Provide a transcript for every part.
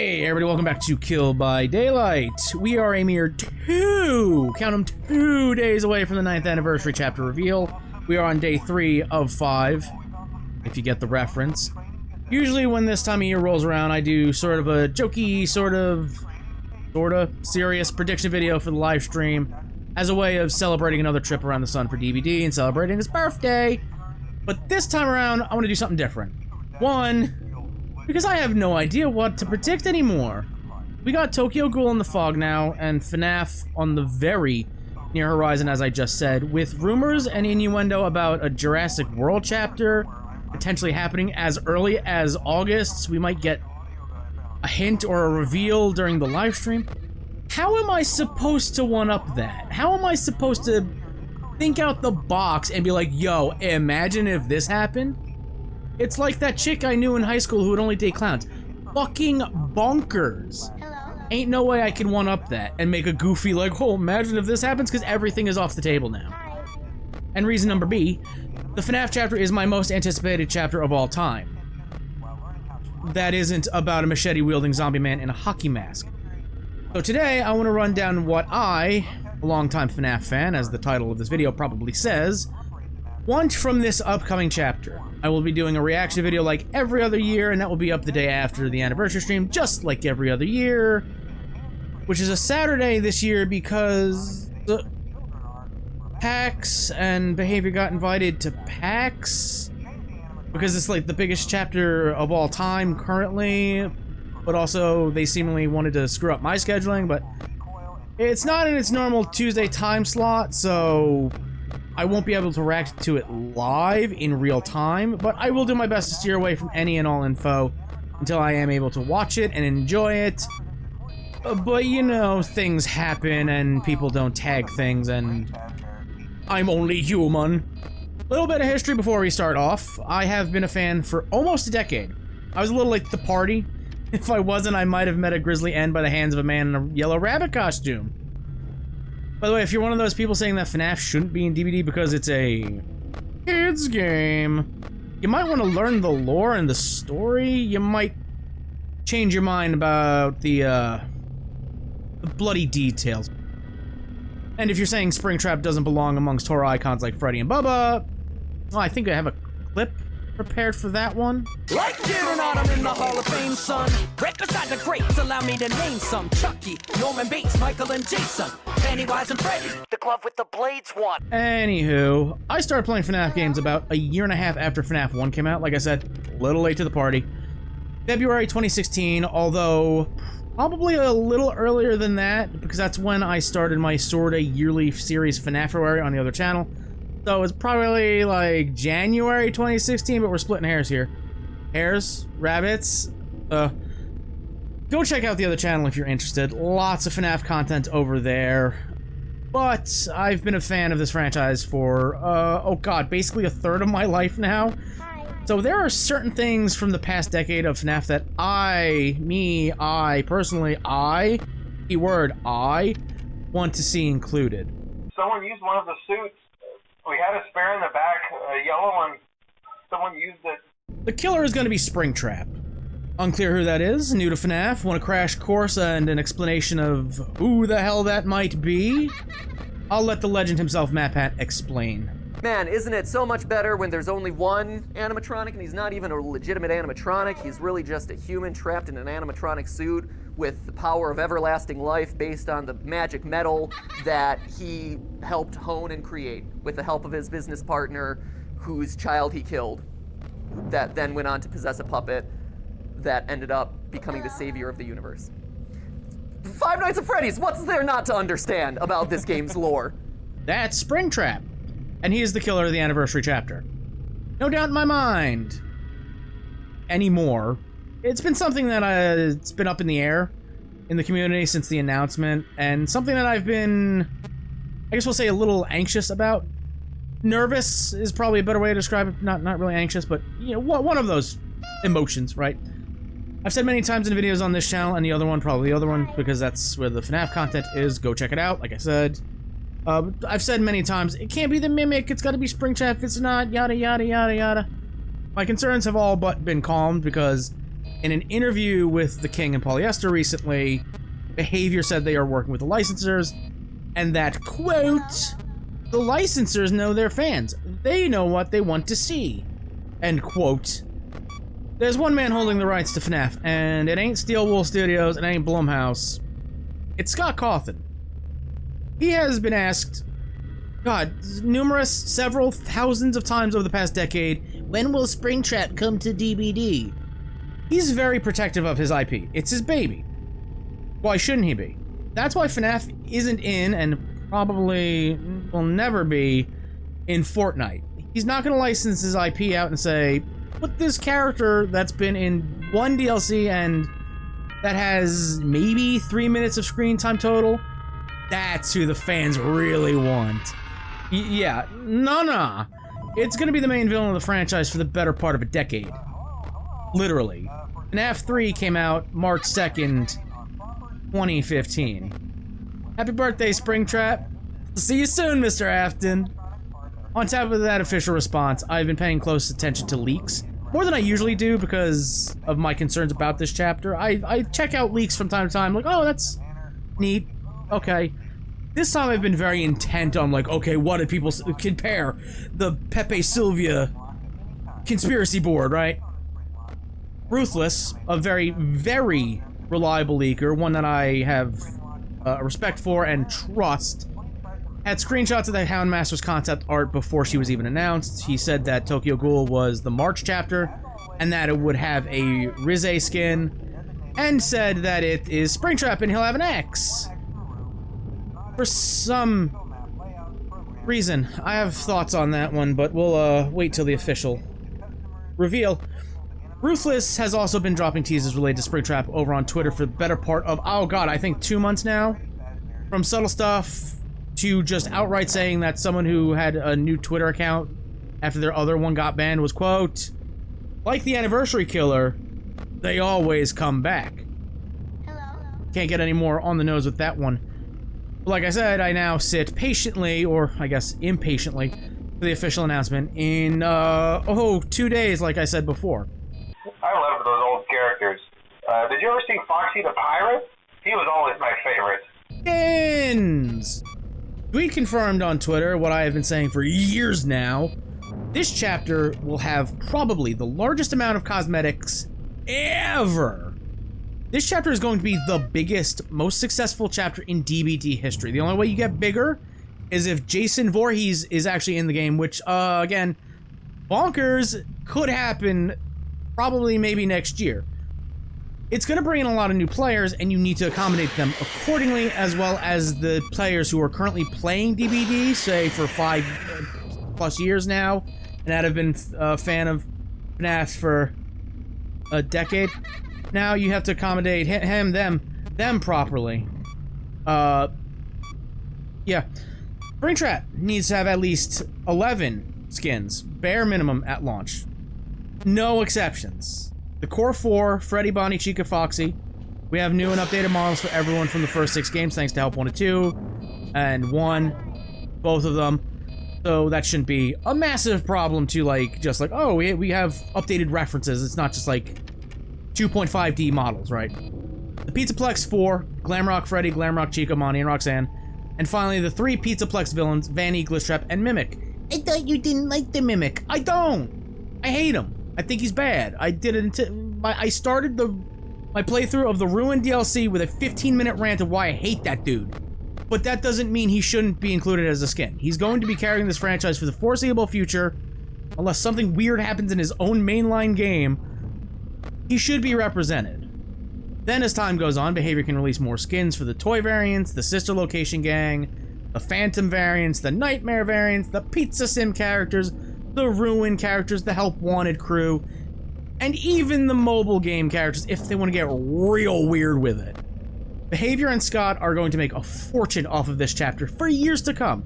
Hey everybody, welcome back to Kill by Daylight. We are a mere count 'em, 2 days away from the 9th anniversary chapter reveal. We are on day 3 of 5, if you get the reference. Usually when this time of year rolls around, I do sort of a jokey, sort of serious prediction video for the live stream as a way of celebrating another trip around the sun for DVD and celebrating his birthday. But this time around, I want to do something different. One, because I have no idea what to predict anymore. We got Tokyo Ghoul in the fog now, and FNAF on the very near horizon, as I just said, with rumors and innuendo about a Jurassic World chapter potentially happening as early as August. We might get a hint or a reveal during the live stream. How am I supposed to one-up that? How am I supposed to think out the box and be like, yo, imagine if this happened? It's like that chick I knew in high school who would only date clowns. Fucking bonkers. Hello? Ain't no way I can one-up that and make a goofy like, oh, imagine if this happens, because everything is off the table now. Hi. And reason number B, the FNAF chapter is my most anticipated chapter of all time. That isn't about a machete-wielding zombie man in a hockey mask. So today, I want to run down what I, a longtime FNAF fan, as the title of this video probably says, want from this upcoming chapter. I will be doing a reaction video like every other year, and that will be up the day after the anniversary stream, just like every other year. Which is a Saturday this year because PAX and Behavior got invited to PAX. Because it's like the biggest chapter of all time currently. But also, they seemingly wanted to screw up my scheduling, but it's not in its normal Tuesday time slot, so I won't be able to react to it live in real time, but I will do my best to steer away from any and all info until I am able to watch it and enjoy it. But you know, things happen and people don't tag things, and I'm only human. A little bit of history before we start off. I have been a fan for almost a decade. I was a little late to the party. If I wasn't, I might have met a grisly end by the hands of a man in a yellow rabbit costume. By the way, if you're one of those people saying that FNAF shouldn't be in DVD because it's a kids game, you might want to learn the lore and the story. You might change your mind about the bloody details. And if you're saying Springtrap doesn't belong amongst horror icons like Freddy and Bubba, well, I think I have a clip prepared for that one. Like Kieran Autumn in the Hall of Fame, son. Right beside the greats, allow me to name some. Chucky, Norman Bates, Michael and Jason, Pennywise and Freddy, the glove with the blades one. Anywho, I started playing FNAF games about a year and a half after FNAF 1 came out. Like I said, a little late to the party. February 2016, although probably a little earlier than that, because that's when I started my sorta yearly series FNAF-February on the other channel. So it's probably like January 2016, but we're splitting hairs here. Hairs? Rabbits? Go check out the other channel if you're interested. Lots of FNAF content over there. But I've been a fan of this franchise for, oh god, basically a third of my life now. So there are certain things from the past decade of FNAF that I personally, keyword I, want to see included. Someone used one of the suits. We had a spare in the back, a yellow one. Someone used it. The killer is going to be Springtrap. Unclear who that is, new to FNAF, want a crash course and an explanation of who the hell that might be? I'll let the legend himself, MatPat, explain. Man, isn't it so much better when there's only one animatronic and he's not even a legitimate animatronic? He's really just a human trapped in an animatronic suit with the power of everlasting life based on the magic metal that he helped hone and create with the help of his business partner whose child he killed, that then went on to possess a puppet that ended up becoming the savior of the universe. Five Nights at Freddy's, what's there not to understand about this game's lore? That's Springtrap, and he is the killer of the anniversary chapter. No doubt in my mind. Anymore. It's been something that it's been up in the air in the community since the announcement, and something that I've been, I guess we'll say, a little anxious about. Nervous is probably a better way to describe it. Not really anxious, but, you know, one of those emotions, right? I've said many times in videos on this channel, and the other one, probably the other one, because that's where the FNAF content is. Go check it out, like I said. I've said many times, it can't be the Mimic, it's gotta be Springtrap, if it's not, yada yada yada yada. My concerns have all but been calmed because In an interview with The King and Polyester recently, Behavior said they are working with the licensors, and that, quote, the licensors know their fans. They know what they want to see, end quote. There's one man holding the rights to FNAF, and it ain't Steel Wool Studios, it ain't Blumhouse. It's Scott Cawthon. He has been asked, several thousands of times over the past decade, when will Springtrap come to DVD? He's very protective of his IP. It's his baby. Why shouldn't he be? That's why FNAF isn't in, and probably will never be, in Fortnite. He's not going to license his IP out and say, put this character that's been in one DLC and that has maybe 3 minutes of screen time total. That's who the fans really want. Yeah, nah. It's gonna be the main villain of the franchise for the better part of a decade. Literally. FNAF 3 came out March 2nd, 2015. Happy birthday, Springtrap. See you soon, Mr. Afton. On top of that official response, I've been paying close attention to leaks. More than I usually do because of my concerns about this chapter. I check out leaks from time to time, like, oh, that's neat. Okay. This time I've been very intent on, like, okay, what did people compare? The Pepe Sylvia conspiracy board, right? Ruthless, a very, very reliable leaker, one that I have respect for and trust, had screenshots of the Houndmaster's concept art before she was even announced. He said that Tokyo Ghoul was the March chapter, and that it would have a Rize skin, and said that it is Springtrap and he'll have an X. For some reason, I have thoughts on that one, but we'll wait till the official reveal. Ruthless has also been dropping teasers related to Springtrap over on Twitter for the better part of, oh god, I think 2 months now. From subtle stuff to just outright saying that someone who had a new Twitter account after their other one got banned was, quote, like the Anniversary Killer, they always come back. Hello. Can't get any more on the nose with that one. But like I said, I now sit patiently, or I guess impatiently, for the official announcement in, 2 days, like I said before. I love those old characters. Did you ever see Foxy the Pirate? He was always my favorite. Skins! Tweet confirmed on Twitter what I have been saying for years now. This chapter will have probably the largest amount of cosmetics ever. This chapter is going to be the biggest, most successful chapter in DBD history. The only way you get bigger is if Jason Voorhees is actually in the game, which, again, bonkers, could happen probably maybe next year. It's going to bring in a lot of new players, and you need to accommodate them accordingly, as well as the players who are currently playing DBD, say for 5+ years now, and that have been a fan of FNAF for a decade. Now you have to accommodate them properly. Yeah. Springtrap needs to have at least 11 skins, bare minimum at launch. No exceptions. The core 4, Freddy, Bonnie, Chica, Foxy. We have new and updated models for everyone from the first 6 games, thanks to Help 1 and 2, and 1, both of them. So that shouldn't be a massive problem to, like, just like, oh, we have updated references. It's not just, like, 2.5D models, right? The Pizzaplex 4, Glamrock Freddy, Glamrock Chica, Monty, and Roxanne. And finally, the 3 Pizzaplex villains, Vanny, Glitchtrap, and Mimic. I thought you didn't like the Mimic. I don't! I hate him. I think he's bad. I started my playthrough of the Ruin DLC with a 15-minute rant of why I hate that dude. But that doesn't mean he shouldn't be included as a skin. He's going to be carrying this franchise for the foreseeable future, unless something weird happens in his own mainline game. He should be represented. Then as time goes on, Behavior can release more skins for the toy variants, the Sister Location Gang, the Phantom variants, the Nightmare variants, the Pizza Sim characters, the Ruin characters, the Help Wanted crew, and even the mobile game characters if they want to get real weird with it. Behavior and Scott are going to make a fortune off of this chapter for years to come.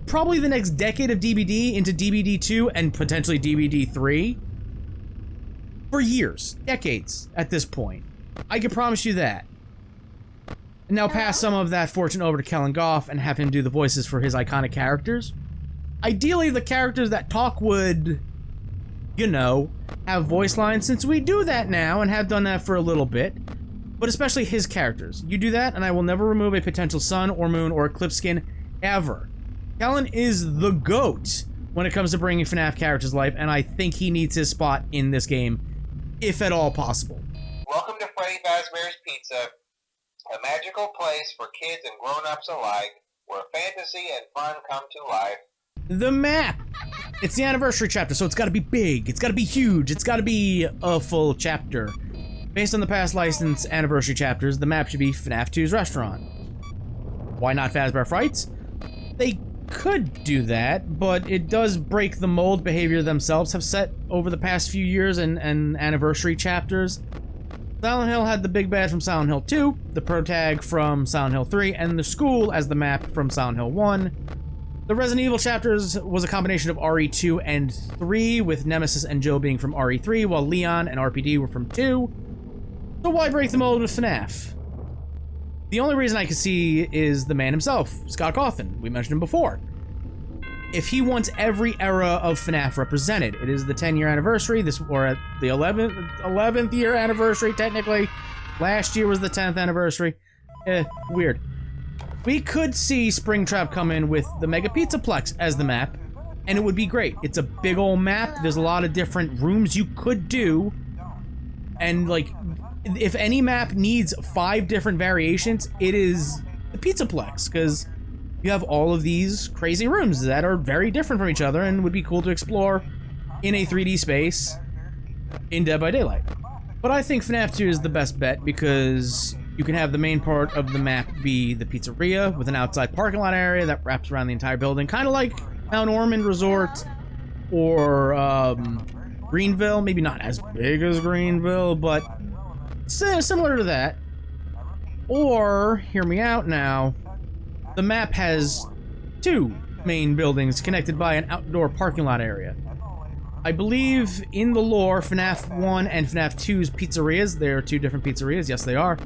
Probably the next decade of DBD into DBD 2 and potentially DBD 3. For years. Decades at this point. I can promise you that. And now pass some of that fortune over to Kellen Goff and have him do the voices for his iconic characters. Ideally, the characters that talk would, you know, have voice lines, since we do that now and have done that for a little bit, but especially his characters. You do that, and I will never remove a potential sun or moon or eclipse skin ever. Kellen is the GOAT when it comes to bringing FNAF characters to life, and I think he needs his spot in this game, if at all possible. Welcome to Freddy Fazbear's Pizza, a magical place for kids and grown-ups alike, where fantasy and fun come to life. The map! It's the anniversary chapter, so it's gotta be big, it's gotta be huge, it's gotta be a full chapter. Based on the past licensed anniversary chapters, the map should be FNAF 2's restaurant. Why not Fazbear Frights? They could do that, but it does break the mold behavior themselves have set over the past few years and anniversary chapters. Silent Hill had the big bad from Silent Hill 2, the protag from Silent Hill 3, and the school as the map from Silent Hill 1. The Resident Evil chapters was a combination of RE2 and 3, with Nemesis and Jill being from RE3, while Leon and RPD were from 2. So why break the mold with FNAF? The only reason I can see is the man himself, Scott Cawthon. We mentioned him before. If he wants every era of FNAF represented, it is the 10-year anniversary, or at the 11th year anniversary, technically. Last year was the 10th anniversary. Weird. We could see Springtrap come in with the Mega Pizzaplex as the map, and it would be great. It's a big old map. There's a lot of different rooms you could do, and like, if any map needs 5 different variations, it is the Pizzaplex, because you have all of these crazy rooms that are very different from each other and would be cool to explore in a 3D space in Dead by Daylight. But I think FNAF 2 is the best bet because you can have the main part of the map be the pizzeria with an outside parking lot area that wraps around the entire building, kind of like Mount Ormond Resort or Greenville. Maybe not as big as Greenville, but similar to that. Or, hear me out now, the map has 2 main buildings connected by an outdoor parking lot area. I believe in the lore, FNAF 1 and FNAF 2's pizzerias, they are 2 different pizzerias, yes they are.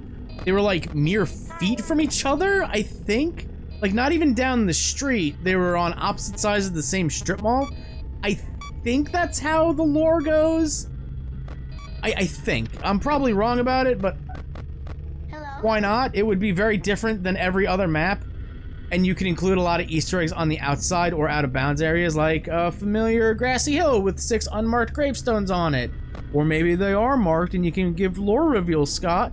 They were like mere feet from each other, I think? Like not even down the street, they were on opposite sides of the same strip mall. I think that's how the lore goes. I think. I'm probably wrong about it, but why not? It would be very different than every other map, and you can include a lot of Easter eggs on the outside or out of bounds areas, like a familiar grassy hill with 6 unmarked gravestones on it. Or maybe they are marked and you can give lore reveals, Scott.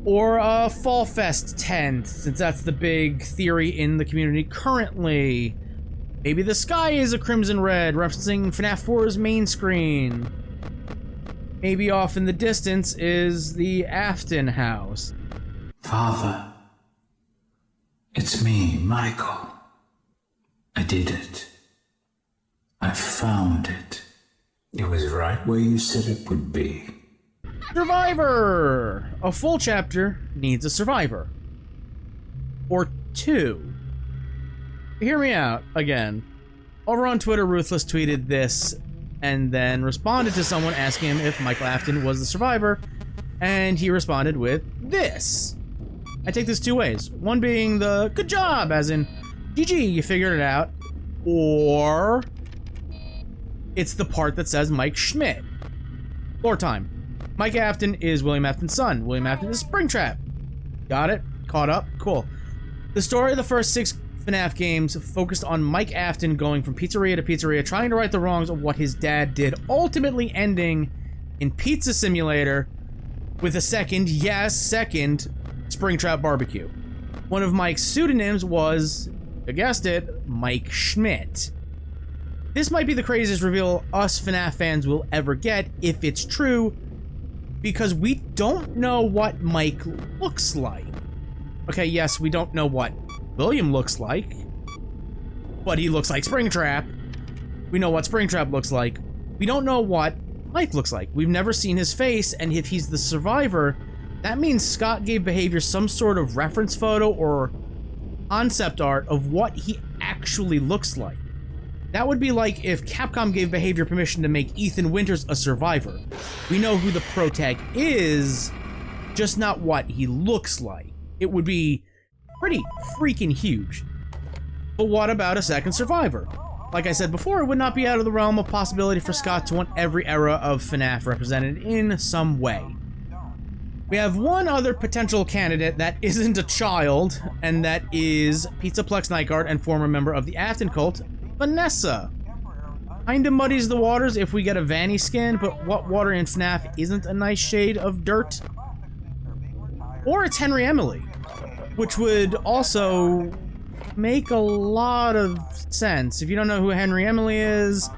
Or a Fall Fest tent, since that's the big theory in the community currently. Maybe the sky is a crimson red, referencing FNAF 4's main screen. Maybe off in the distance is the Afton house. Father, it's me, Michael. I did it. I found it. It was right where you said it would be. Survivor! A full chapter needs a survivor. Or 2. Hear me out, again. Over on Twitter, Ruthless tweeted this, and then responded to someone asking him if Michael Afton was the survivor, and he responded with this. I take this 2 ways. One being the good job, as in, GG, you figured it out, or it's the part that says Mike Schmidt. Lore time. Mike Afton is William Afton's son. William Afton is Springtrap. Got it? Caught up? Cool. The story of the first 6 FNAF games focused on Mike Afton going from pizzeria to pizzeria, trying to right the wrongs of what his dad did, ultimately ending in Pizza Simulator with a second, yes, second, Springtrap Barbecue. One of Mike's pseudonyms was, you guessed it, Mike Schmidt. This might be the craziest reveal us FNAF fans will ever get, if it's true, because we don't know what Mike looks like. Okay, yes, we don't know what William looks like, but he looks like Springtrap. We know what Springtrap looks like. We don't know what Mike looks like. We've never seen his face, and if he's the survivor, that means Scott gave Behavior some sort of reference photo or concept art of what he actually looks like. That would be like if Capcom gave Behavior permission to make Ethan Winters a survivor. We know who the protag is, just not what he looks like. It would be pretty freaking huge. But what about a second survivor? like I said before, it would not be out of the realm of possibility for Scott to want every era of FNAF represented in some way. We have one other potential candidate that isn't a child, and that is Pizzaplex Nightguard and former member of the Afton cult, Vanessa. Kinda muddies the waters if we get a Vanny skin, but what water in FNAF isn't a nice shade of dirt? Or it's Henry Emily, which would also make a lot of sense. If you don't know who Henry Emily is,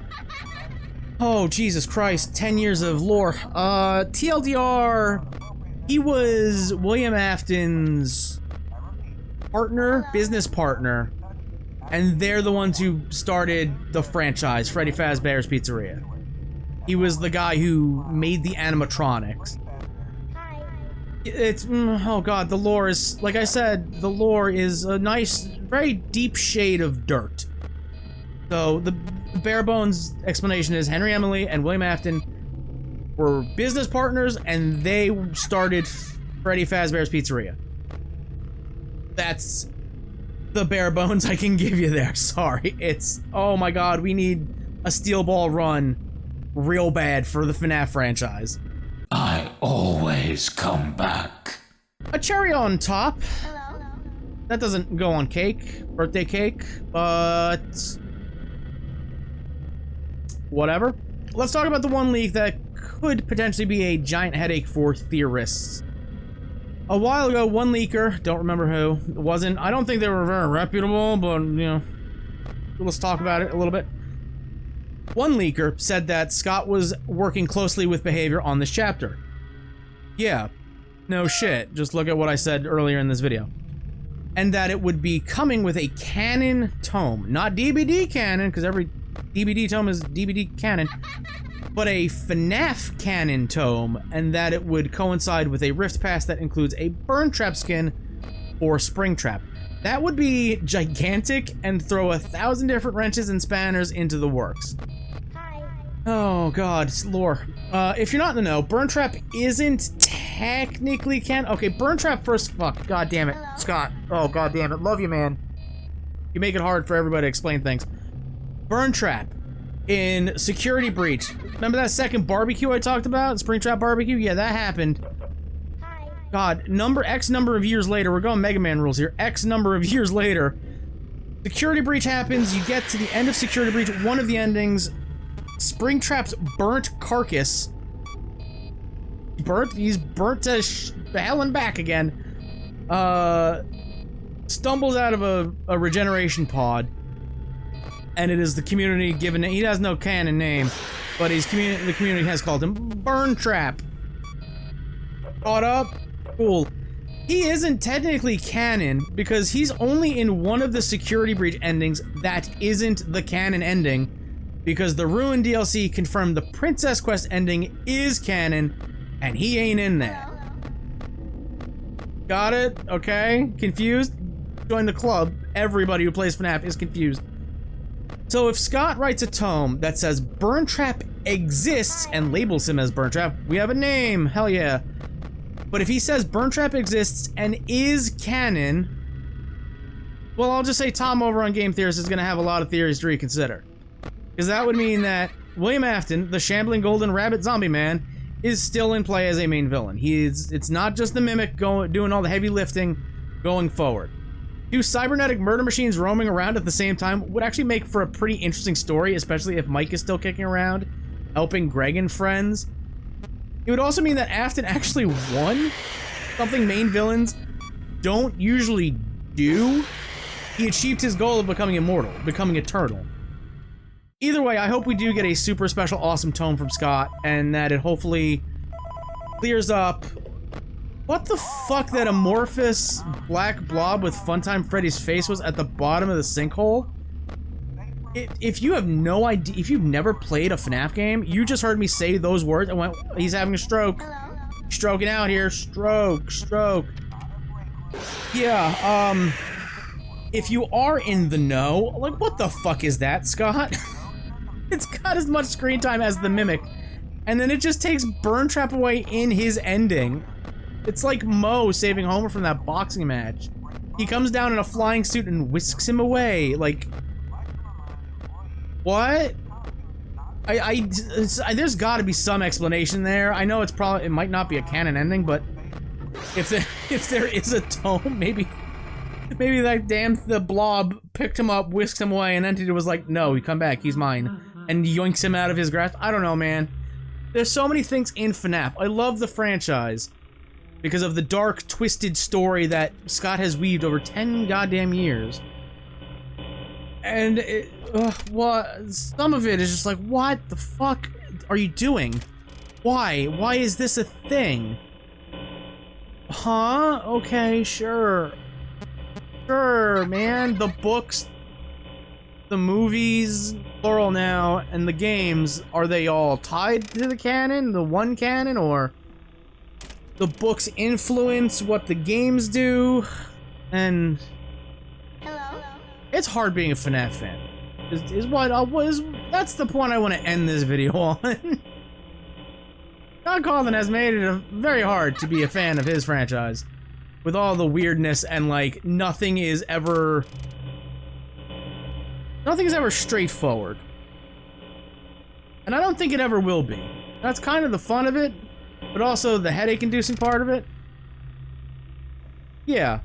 oh Jesus Christ, 10 years of lore. TLDR, he was William Afton's partner, business partner, and they're the ones who started the franchise, Freddy Fazbear's Pizzeria. He was the guy who made the animatronics. It's, oh god, the lore is, like I said, the lore is a nice, very deep shade of dirt. So, the bare bones explanation is Henry Emily and William Afton were business partners, and they started Freddy Fazbear's Pizzeria. That's the bare bones I can give you there, sorry. It's, oh my god, we need a steel ball run real bad for the FNAF franchise. I always come back. A cherry on top. Hello. That doesn't go on cake, birthday cake, but whatever. Let's talk about the one leak that could potentially be a giant headache for theorists. A while ago, one leaker, don't remember who, I don't think they were very reputable, but, you know, let's talk about it a little bit. One leaker said that Scott was working closely with Behavior on this chapter. Yeah, no shit, just look at what I said earlier in this video. And that it would be coming with a canon tome, not DBD canon, because every DBD tome is DBD canon, but a FNAF canon tome, and that it would coincide with a Rift Pass that includes a Burn Trap skin or Springtrap. That would be gigantic and throw 1,000 different wrenches and spanners into the works. Oh god, it's lore. If you're not in the know, Burn Trap isn't technically canon. Okay, Burn Trap first. Fuck, god damn it, Scott. Oh god damn it, love you, man. You make it hard for everybody to explain things. Burn Trap in Security Breach. Remember that second barbecue I talked about? Springtrap barbecue? Yeah, that happened. God, X number of years later, we're going Mega Man rules here. X number of years later, Security Breach happens, you get to the end of Security Breach, one of the endings, Springtrap's burnt carcass. He's burnt to hell and back again. Stumbles out of a regeneration pod. And it is the community given, he has no canon name, but the community has called him Burn Trap. Caught up? Cool. He isn't technically canon because he's only in one of the Security Breach endings that isn't the canon ending, because the Ruin DLC confirmed the Princess Quest ending is canon, and he ain't in there. Got it? Okay? Confused? Join the club. Everybody who plays FNAF is confused. So if Scott writes a tome that says Burn Trap exists and labels him as Burn Trap, we have a name, hell yeah. But if he says Burn Trap exists and is canon, well, I'll just say Tom over on Game Theorist is going to have a lot of theories to reconsider. Because that would mean that William Afton, the shambling golden rabbit zombie man, is still in play as a main villain. It's not just the Mimic doing all the heavy lifting going forward. Two cybernetic murder machines roaming around at the same time would actually make for a pretty interesting story, especially if Mike is still kicking around, helping Greg and friends. It would also mean that Afton actually won, something main villains don't usually do. He achieved his goal of becoming immortal, becoming eternal. Either way, I hope we do get a super special awesome tome from Scott, and that it hopefully clears up what the fuck that amorphous black blob with Funtime Freddy's face was at the bottom of the sinkhole. If you have no idea, if you've never played a FNAF game, you just heard me say those words and went, he's having a stroke. Stroking out here, stroke. Yeah, if you are in the know, like, what the fuck is that, Scott? It's got as much screen time as the Mimic, and then it just takes Burn Trap away in his ending. It's like Moe saving Homer from that boxing match. He comes down in a flying suit and whisks him away, like... What? There's got to be some explanation there. I know it might not be a canon ending, but if there is a tome, maybe that the blob picked him up, whisked him away, and Entity was like, no, he come back, he's mine, and yoinks him out of his grasp. I don't know, man. There's so many things in FNAF. I love the franchise because of the dark, twisted story that Scott has weaved over 10 goddamn years. And some of it is just like, what the fuck are you doing? Why? Why is this a thing? Huh? Okay, sure. Sure, man. The books, the movies, plural now, and the games, are they all tied to the canon? The one canon? Or the books influence what the games do? And it's hard being a FNAF fan. That's the point I want to end this video on. Scott Cawthon has made it very hard to be a fan of his franchise. With all the weirdness and, like, nothing's ever straightforward. And I don't think it ever will be. That's kind of the fun of it, but also the headache-inducing part of it. Yeah.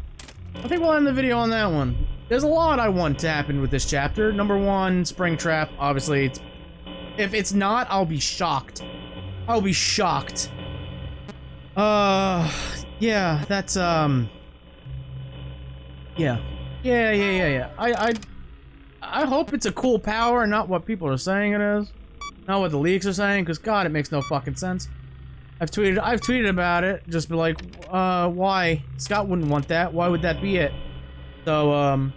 I think we'll end the video on that one. There's a lot I want to happen with this chapter. Number one, Springtrap. Obviously, if it's not, I'll be shocked. I'll be shocked. Yeah, that's, yeah. I hope it's a cool power and not what people are saying it is. Not what the leaks are saying, because, God, it makes no fucking sense. I've tweeted about it, just be like, why? Scott wouldn't want that. Why would that be it? So,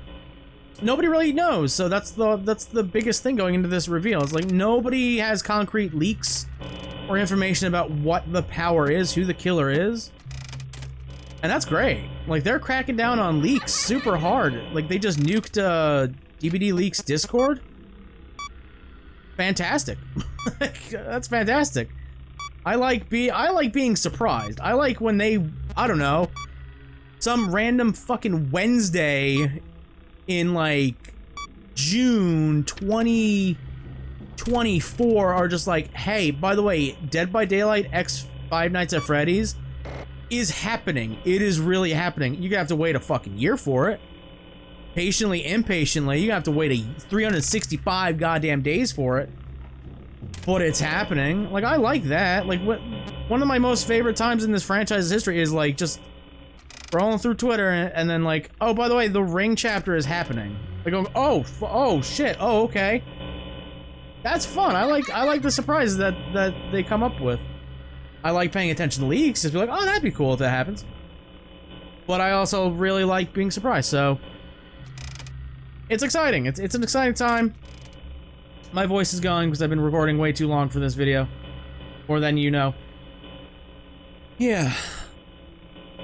nobody really knows, so that's the biggest thing going into this reveal. It's like, nobody has concrete leaks or information about what the power is, who the killer is. And that's great. Like, they're cracking down on leaks super hard. Like, they just nuked, DVD Leaks Discord. Fantastic. That's fantastic. I like being surprised. I like when they, I don't know, some random fucking Wednesday in, like, June 2024 are just like, hey, by the way, Dead by Daylight X Five Nights at Freddy's is happening. It is really happening. You're gonna have to wait a fucking year for it. Patiently, impatiently, you have to wait 365 goddamn days for it. But it's happening. Like, I like that. Like, one of my most favorite times in this franchise's history is, like, just scrolling through Twitter and then, like, oh, by the way, the Ring chapter is happening. Like, oh, shit, oh, okay. That's fun. I like the surprises that they come up with. I like paying attention to leaks. Just be like, oh, that'd be cool if that happens. But I also really like being surprised, so it's exciting. It's an exciting time. My voice is going because I've been recording way too long for this video. More than you know. Yeah.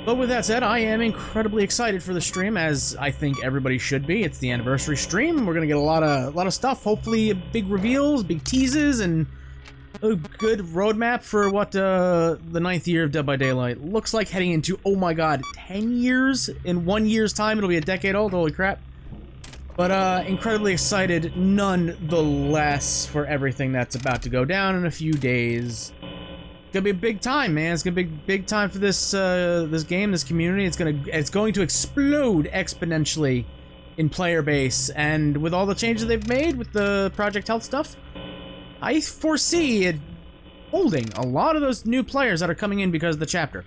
But with that said, I am incredibly excited for the stream, as I think everybody should be. It's the anniversary stream. We're gonna get a lot of stuff. Hopefully, big reveals, big teases, and a good roadmap for what the 9th year of Dead by Daylight looks like, heading into, oh my god, 10 years? In 1 year's time, it'll be a decade old. Holy crap. But, incredibly excited, nonetheless, for everything that's about to go down in a few days. It's gonna be a big time, man. It's gonna be a big time for this, this game, this community. It's going to explode exponentially in player base, and with all the changes they've made with the Project Health stuff, I foresee it holding a lot of those new players that are coming in because of the chapter.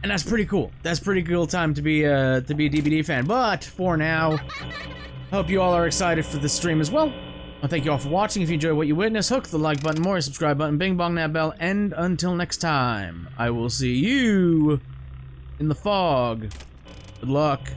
And that's pretty cool. That's a pretty cool time to be a DBD fan. But, for now, hope you all are excited for the stream as well. I thank you all for watching. If you enjoy what you witness, hook the like button, more subscribe button, bing bong that bell, and until next time, I will see you in the fog. Good luck.